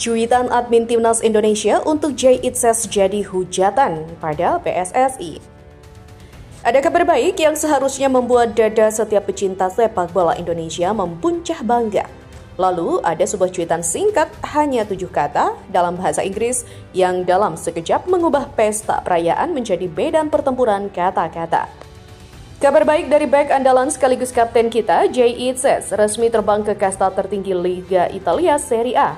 Cuitan admin Timnas Indonesia untuk Jay Itzes jadi hujatan pada PSSI. Ada kabar baik yang seharusnya membuat dada setiap pecinta sepak bola Indonesia mempuncah bangga. Lalu ada sebuah cuitan singkat hanya 7 kata dalam bahasa Inggris yang dalam sekejap mengubah pesta perayaan menjadi medan pertempuran kata-kata. Kabar baik dari bek andalan sekaligus kapten kita, Jay Itzes, resmi terbang ke kasta tertinggi Liga Italia Serie A.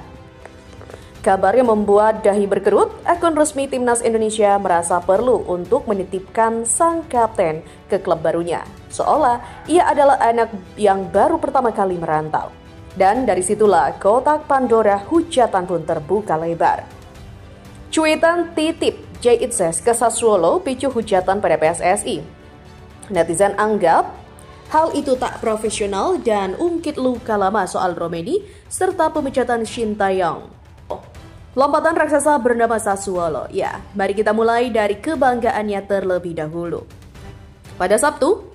Kabar yang membuat dahi berkerut, akun resmi Timnas Indonesia merasa perlu untuk menitipkan sang kapten ke klub barunya, seolah ia adalah anak yang baru pertama kali merantau. Dan dari situlah kotak Pandora hujatan pun terbuka lebar. Cuitan titip Jay Itzes ke Sassuolo picu hujatan pada PSSI. Netizen anggap hal itu tak profesional dan ungkit luka lama soal Romeni serta pemecatan Shin Tae-yong. Lompatan raksasa bernama Sassuolo. Ya, mari kita mulai dari kebanggaannya terlebih dahulu. Pada Sabtu,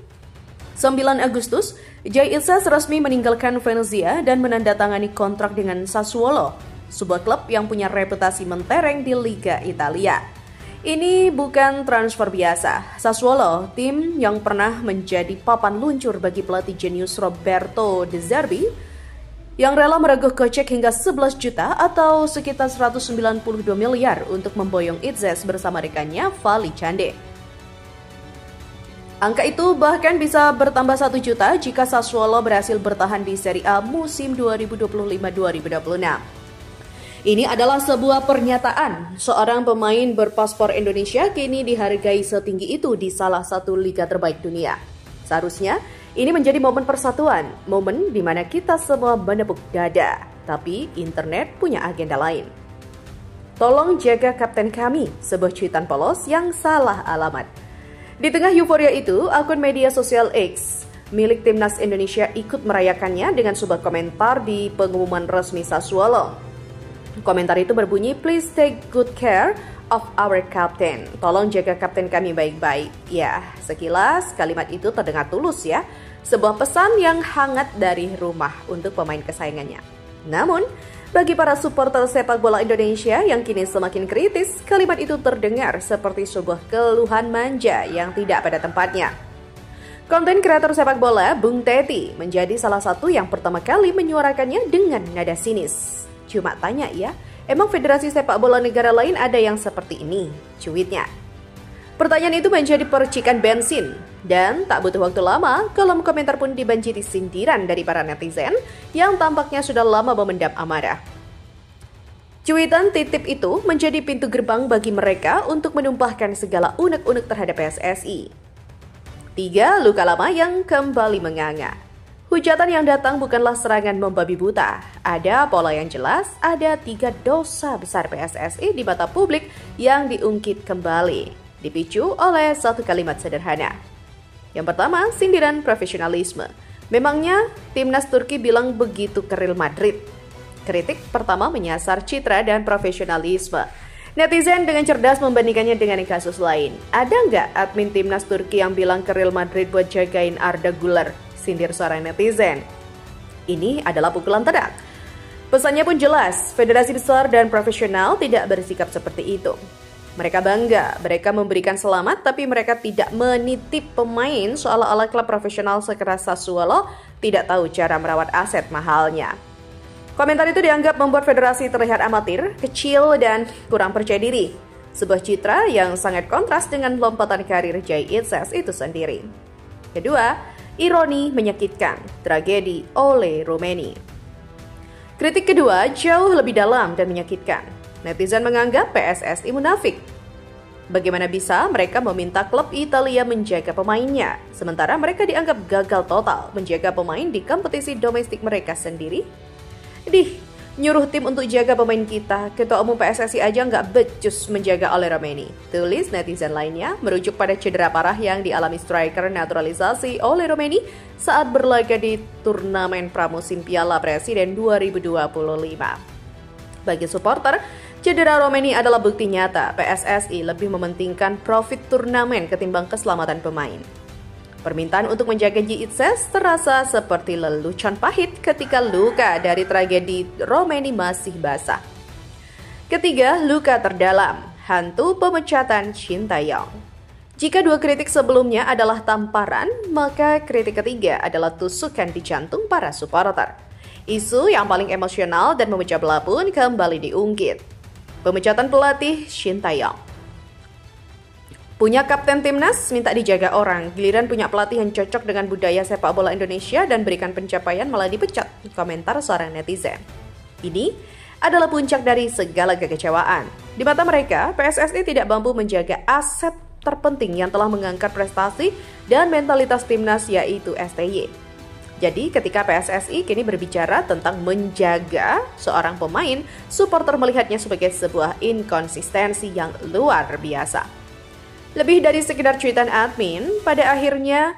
9 Agustus, Jay Itzes resmi meninggalkan Venezia dan menandatangani kontrak dengan Sassuolo, sebuah klub yang punya reputasi mentereng di Liga Italia. Ini bukan transfer biasa. Sassuolo, tim yang pernah menjadi papan luncur bagi pelatih jenius Roberto De Zerbi, yang rela merogoh kocek hingga 11 juta atau sekitar 192 miliar untuk memboyong Itzes bersama rekannya Vali Cande. Angka itu bahkan bisa bertambah 1 juta jika Sassuolo berhasil bertahan di Serie A musim 2025-2026. Ini adalah sebuah pernyataan. Seorang pemain berpaspor Indonesia kini dihargai setinggi itu di salah satu liga terbaik dunia. Seharusnya ini menjadi momen persatuan, momen di mana kita semua menepuk dada, tapi internet punya agenda lain. Tolong jaga kapten kami, sebuah cuitan polos yang salah alamat. Di tengah euforia itu, akun media sosial X milik Timnas Indonesia ikut merayakannya dengan sebuah komentar di pengumuman resmi Sassuolo. Komentar itu berbunyi, "Please take good care of our captain." Tolong jaga kapten kami baik-baik. Ya, sekilas kalimat itu terdengar tulus ya. Sebuah pesan yang hangat dari rumah untuk pemain kesayangannya. Namun, bagi para supporter sepak bola Indonesia yang kini semakin kritis, kalimat itu terdengar seperti sebuah keluhan manja yang tidak pada tempatnya. Konten kreator sepak bola, Bung Teti, menjadi salah satu yang pertama kali menyuarakannya dengan nada sinis. Cuma tanya ya, emang federasi sepak bola negara lain ada yang seperti ini? Cuitnya. Pertanyaan itu menjadi percikan bensin. Dan tak butuh waktu lama, kolom komentar pun dibanjiri sindiran dari para netizen yang tampaknya sudah lama memendam amarah. Cuitan titip itu menjadi pintu gerbang bagi mereka untuk menumpahkan segala unek-unek terhadap PSSI. 3 luka lama yang kembali menganga. Hujatan yang datang bukanlah serangan membabi buta. Ada pola yang jelas, ada 3 dosa besar PSSI di mata publik yang diungkit kembali. Dipicu oleh satu kalimat sederhana. Yang pertama, sindiran profesionalisme. Memangnya Timnas Turki bilang begitu ke Real Madrid? Kritik pertama menyasar citra dan profesionalisme. Netizen dengan cerdas membandingkannya dengan kasus lain. Ada nggak admin Timnas Turki yang bilang ke Real Madrid buat jagain Arda Güler? Sindir seorang netizen. Ini adalah pukulan telak. Pesannya pun jelas, federasi besar dan profesional tidak bersikap seperti itu. Mereka bangga, mereka memberikan selamat, tapi mereka tidak menitip pemain seolah-olah klub profesional sekeras Sassuolo tidak tahu cara merawat aset mahalnya. Komentar itu dianggap membuat federasi terlihat amatir, kecil, dan kurang percaya diri. Sebuah citra yang sangat kontras dengan lompatan karir Jay Itzes itu sendiri. Kedua, ironi menyakitkan, tragedi oleh Romeni. Kritik kedua jauh lebih dalam dan menyakitkan. Netizen menganggap PSSI munafik. Bagaimana bisa mereka meminta klub Italia menjaga pemainnya, sementara mereka dianggap gagal total menjaga pemain di kompetisi domestik mereka sendiri? Nyuruh tim untuk jaga pemain kita, ketua umum PSSI aja nggak becus menjaga oleh Romeni. Tulis netizen lainnya merujuk pada cedera parah yang dialami striker naturalisasi oleh Romeni saat berlaga di turnamen pramusim Piala Presiden 2025. Bagi supporter, cedera Romeni adalah bukti nyata PSSI lebih mementingkan profit turnamen ketimbang keselamatan pemain. Permintaan untuk menjaga Jay Itzes terasa seperti lelucon pahit ketika luka dari tragedi Romeni masih basah. Ketiga, luka terdalam, hantu pemecatan Shin Tae-yong. Jika dua kritik sebelumnya adalah tamparan, maka kritik ketiga adalah tusukan di jantung para supporter. Isu yang paling emosional dan memecah belah pun kembali diungkit. Pemecatan pelatih Shin Tae-yong. Punya kapten timnas minta dijaga orang, giliran punya pelatih yang cocok dengan budaya sepak bola Indonesia dan berikan pencapaian malah dipecat, komentar seorang netizen. Ini adalah puncak dari segala kekecewaan. Di mata mereka, PSSI tidak mampu menjaga aset terpenting yang telah mengangkat prestasi dan mentalitas timnas, yaitu STY. Jadi ketika PSSI kini berbicara tentang menjaga seorang pemain, supporter melihatnya sebagai sebuah inkonsistensi yang luar biasa. Lebih dari sekedar cuitan admin, pada akhirnya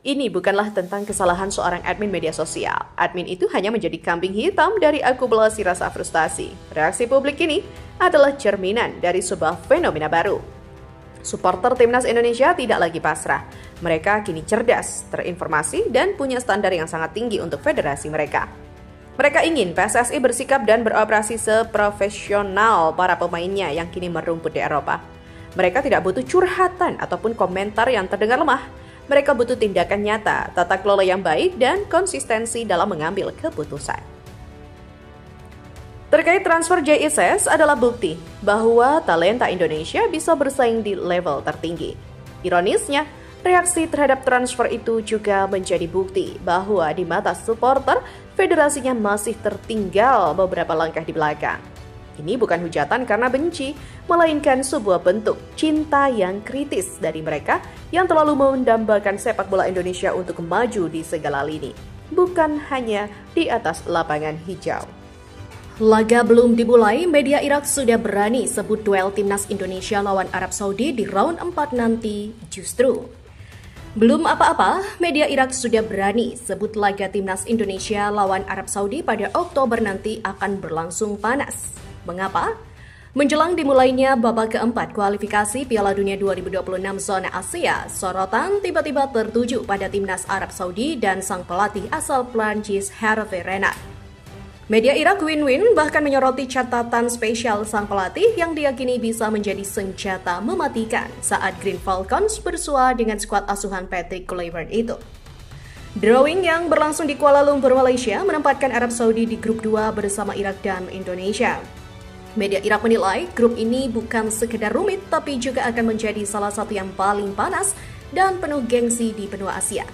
ini bukanlah tentang kesalahan seorang admin media sosial. Admin itu hanya menjadi kambing hitam dari akumulasi rasa frustasi. Reaksi publik ini adalah cerminan dari sebuah fenomena baru. Supporter timnas Indonesia tidak lagi pasrah. Mereka kini cerdas, terinformasi, dan punya standar yang sangat tinggi untuk federasi mereka. Mereka ingin PSSI bersikap dan beroperasi seprofesional para pemainnya yang kini merumput di Eropa. Mereka tidak butuh curhatan ataupun komentar yang terdengar lemah. Mereka butuh tindakan nyata, tata kelola yang baik, dan konsistensi dalam mengambil keputusan. Terkait transfer JIS adalah bukti bahwa talenta Indonesia bisa bersaing di level tertinggi. Ironisnya, reaksi terhadap transfer itu juga menjadi bukti bahwa di mata supporter, federasinya masih tertinggal beberapa langkah di belakang. Ini bukan hujatan karena benci, melainkan sebuah bentuk cinta yang kritis dari mereka yang terlalu mendambakan sepak bola Indonesia untuk maju di segala lini, bukan hanya di atas lapangan hijau. Laga belum dimulai, media Irak sudah berani sebut duel timnas Indonesia lawan Arab Saudi di round 4 nanti justru. Belum apa-apa, media Irak sudah berani sebut laga timnas Indonesia lawan Arab Saudi pada Oktober nanti akan berlangsung panas. Mengapa? Menjelang dimulainya babak keempat kualifikasi Piala Dunia 2026 zona Asia, sorotan tiba-tiba tertuju pada timnas Arab Saudi dan sang pelatih asal Prancis Hervé Renard. Media Irak Win-Win bahkan menyoroti catatan spesial sang pelatih yang diyakini bisa menjadi senjata mematikan saat Green Falcons bersua dengan skuad asuhan Patrick Kluivert itu. Drawing yang berlangsung di Kuala Lumpur, Malaysia menempatkan Arab Saudi di grup 2 bersama Irak dan Indonesia. Media Irak menilai grup ini bukan sekedar rumit tapi juga akan menjadi salah satu yang paling panas dan penuh gengsi di benua Asia.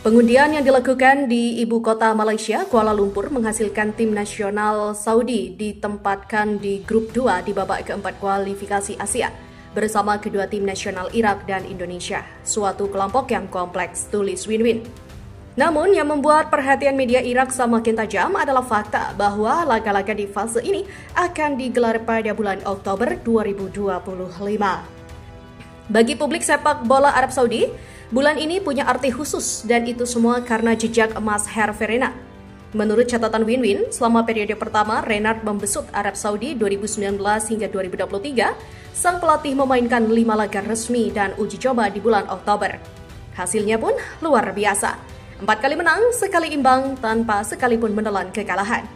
Pengundian yang dilakukan di ibu kota Malaysia, Kuala Lumpur, menghasilkan tim nasional Saudi ditempatkan di grup 2 di babak keempat kualifikasi Asia bersama kedua tim nasional Irak dan Indonesia, suatu kelompok yang kompleks, tulis Win-Win. Namun yang membuat perhatian media Irak semakin tajam adalah fakta bahwa laga-laga di fase ini akan digelar pada bulan Oktober 2025. Bagi publik sepak bola Arab Saudi, bulan ini punya arti khusus dan itu semua karena jejak emas Hervé Renard. Menurut catatan Win-Win, selama periode pertama Renard membesut Arab Saudi 2019 hingga 2023, sang pelatih memainkan 5 laga resmi dan uji coba di bulan Oktober. Hasilnya pun luar biasa. 4 kali menang, sekali imbang tanpa sekalipun menelan kekalahan.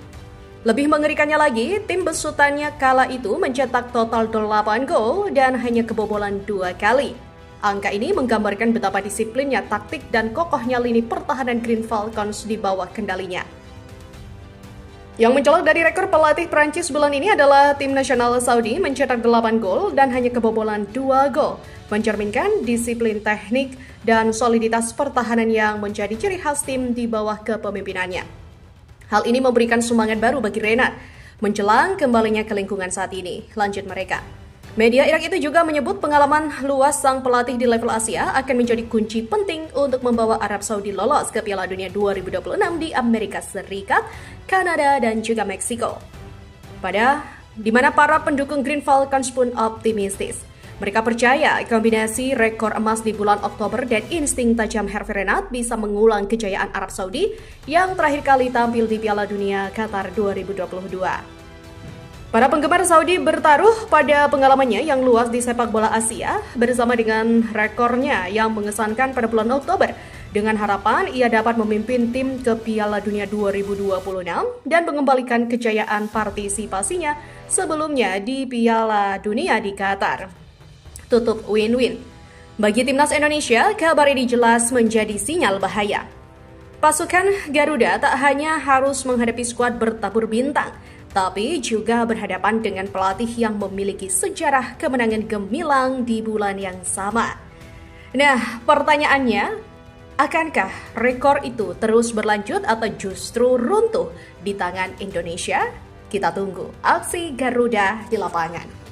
Lebih mengerikannya lagi, tim besutannya kala itu mencetak total 8 gol dan hanya kebobolan 2 kali. Angka ini menggambarkan betapa disiplinnya taktik dan kokohnya lini pertahanan Green Falcons di bawah kendalinya. Yang mencolok dari rekor pelatih Prancis bulan ini adalah tim nasional Saudi mencetak 8 gol dan hanya kebobolan 2 gol, mencerminkan disiplin teknik dan soliditas pertahanan yang menjadi ciri khas tim di bawah kepemimpinannya. Hal ini memberikan semangat baru bagi Renard menjelang kembalinya ke lingkungan saat ini, lanjut mereka. Media Irak itu juga menyebut pengalaman luas sang pelatih di level Asia akan menjadi kunci penting untuk membawa Arab Saudi lolos ke Piala Dunia 2026 di Amerika Serikat, Kanada, dan juga Meksiko. Di mana para pendukung Green Falcons pun optimistis. Mereka percaya kombinasi rekor emas di bulan Oktober dan insting tajam Hervé Renard bisa mengulang kejayaan Arab Saudi yang terakhir kali tampil di Piala Dunia Qatar 2022. Para penggemar Saudi bertaruh pada pengalamannya yang luas di sepak bola Asia bersama dengan rekornya yang mengesankan pada bulan Oktober dengan harapan ia dapat memimpin tim ke Piala Dunia 2026 dan mengembalikan kejayaan partisipasinya sebelumnya di Piala Dunia di Qatar. Tutup win-win. Bagi timnas Indonesia, kabar ini jelas menjadi sinyal bahaya. Pasukan Garuda tak hanya harus menghadapi skuad bertabur bintang, tapi juga berhadapan dengan pelatih yang memiliki sejarah kemenangan gemilang di bulan yang sama. Nah, pertanyaannya, akankah rekor itu terus berlanjut atau justru runtuh di tangan Indonesia? Kita tunggu aksi Garuda di lapangan.